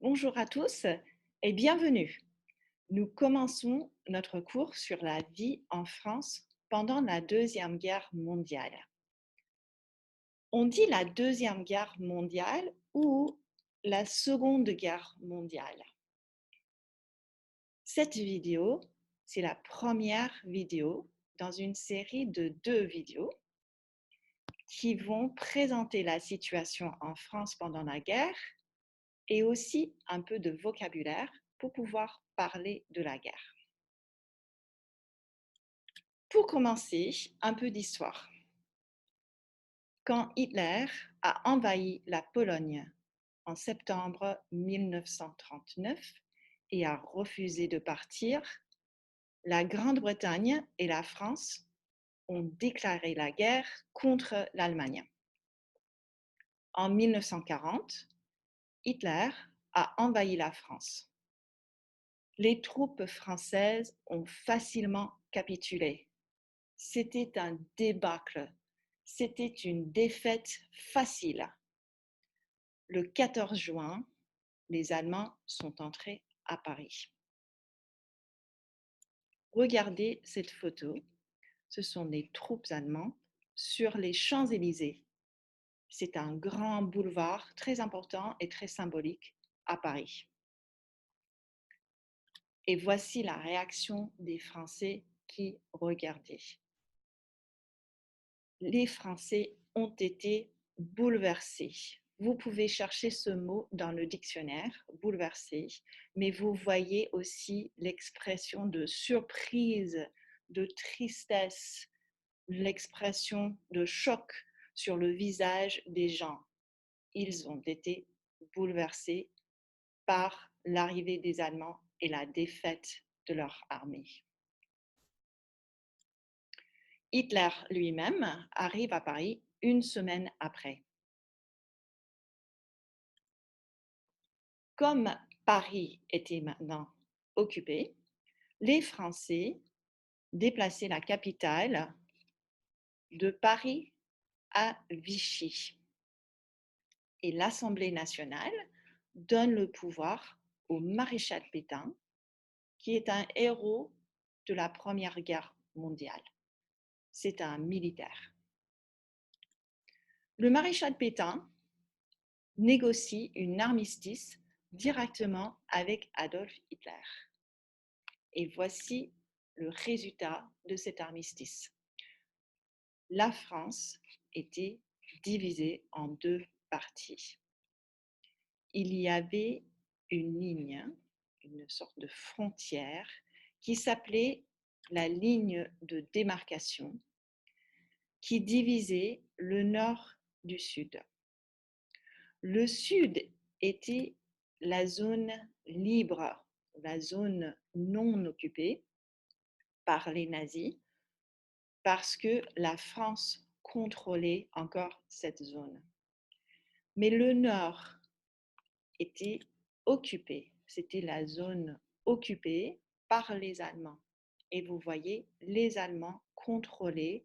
Bonjour à tous et bienvenue. Nous commençons notre cours sur la vie en France pendant la Deuxième Guerre mondiale. On dit la Deuxième Guerre mondiale ou la Seconde Guerre mondiale. Cette vidéo, c'est la première vidéo dans une série de 2 vidéos qui vont présenter la situation en France pendant la guerre et aussi un peu de vocabulaire pour pouvoir parler de la guerre. Pour commencer, un peu d'histoire. Quand Hitler a envahi la Pologne en septembre 1939 et a refusé de partir, la Grande-Bretagne et la France ont déclaré la guerre contre l'Allemagne. En 1940, Hitler a envahi la France. Les troupes françaises ont facilement capitulé. C'était un débâcle. C'était une défaite facile. Le 14 juin, les Allemands sont entrés à Paris. Regardez cette photo. Ce sont les troupes allemandes sur les Champs-Élysées. C'est un grand boulevard très important et très symbolique à Paris. Et voici la réaction des Français qui regardaient. Les Français ont été bouleversés. Vous pouvez chercher ce mot dans le dictionnaire, bouleversé, mais vous voyez aussi l'expression de surprise, de tristesse, l'expression de choc sur le visage des gens. Ils ont été bouleversés par l'arrivée des Allemands et la défaite de leur armée. Hitler lui-même arrive à Paris une semaine après. Comme Paris était maintenant occupé, les Français déplaçaient la capitale de Paris à Vichy. Et l'Assemblée nationale donne le pouvoir au maréchal Pétain, qui est un héros de la Première Guerre mondiale. C'est un militaire. Le maréchal Pétain négocie une armistice directement avec Adolf Hitler. Et voici le résultat de cet armistice. La France était divisée en 2 parties. Il y avait une ligne, une sorte de frontière qui s'appelait la ligne de démarcation, qui divisait le nord du sud. Le sud était la zone libre, la zone non occupée par les nazis, parce que la France contrôlait encore cette zone. Mais le nord était occupé, c'était la zone occupée par les Allemands. Et vous voyez, les Allemands contrôlaient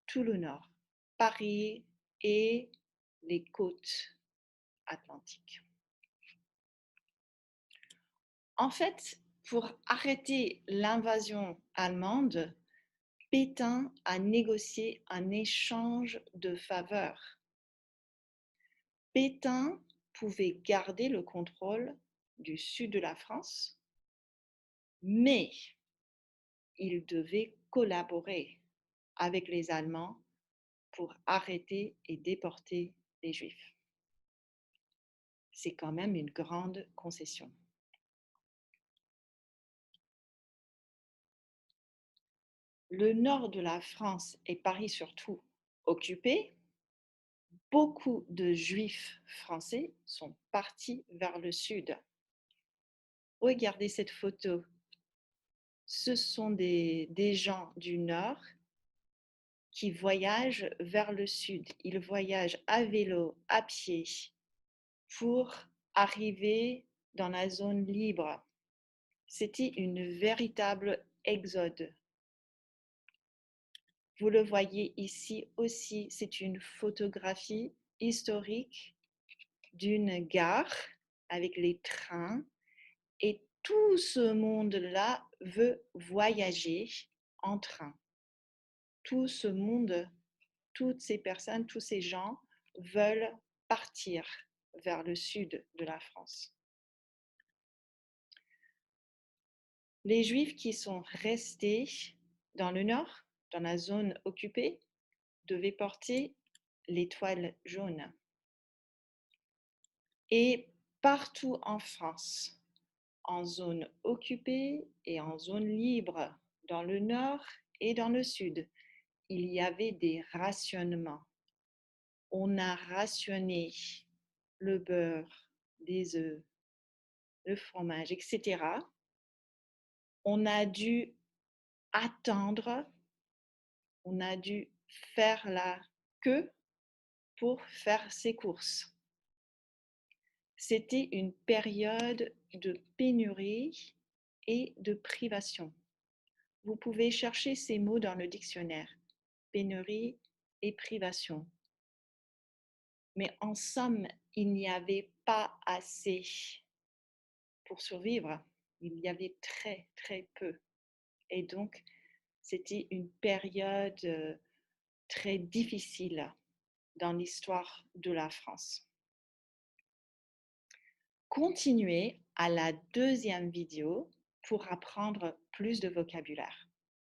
tout le nord, Paris et les côtes atlantiques. En fait, pour arrêter l'invasion allemande, Pétain a négocié un échange de faveurs. Pétain pouvait garder le contrôle du sud de la France, mais il devait collaborer avec les Allemands pour arrêter et déporter les Juifs. C'est quand même une grande concession. Le nord de la France et Paris surtout occupés, beaucoup de Juifs français sont partis vers le sud. Regardez cette photo. Ce sont des gens du nord qui voyagent vers le sud. Ils voyagent à vélo, à pied, pour arriver dans la zone libre. C'était une véritable exode. Vous le voyez ici aussi, c'est une photographie historique d'une gare avec les trains, et tout ce monde-là veut voyager en train. Tout ce monde, toutes ces personnes, tous ces gens veulent partir vers le sud de la France. Les Juifs qui sont restés dans le nord, dans la zone occupée, devaient porter l'étoile jaune. Et partout en France, en zone occupée et en zone libre, dans le nord et dans le sud, il y avait des rationnements. On a rationné le beurre, des œufs, le fromage, etc. On a dû attendre, on a dû faire la queue pour faire ses courses. C'était une période de pénurie et de privation. Vous pouvez chercher ces mots dans le dictionnaire, pénurie et privation. Mais en somme, il n'y avait pas assez pour survivre. Il y avait très, très peu. Et donc, c'était une période très difficile dans l'histoire de la France. Continuez à la deuxième vidéo pour apprendre plus de vocabulaire.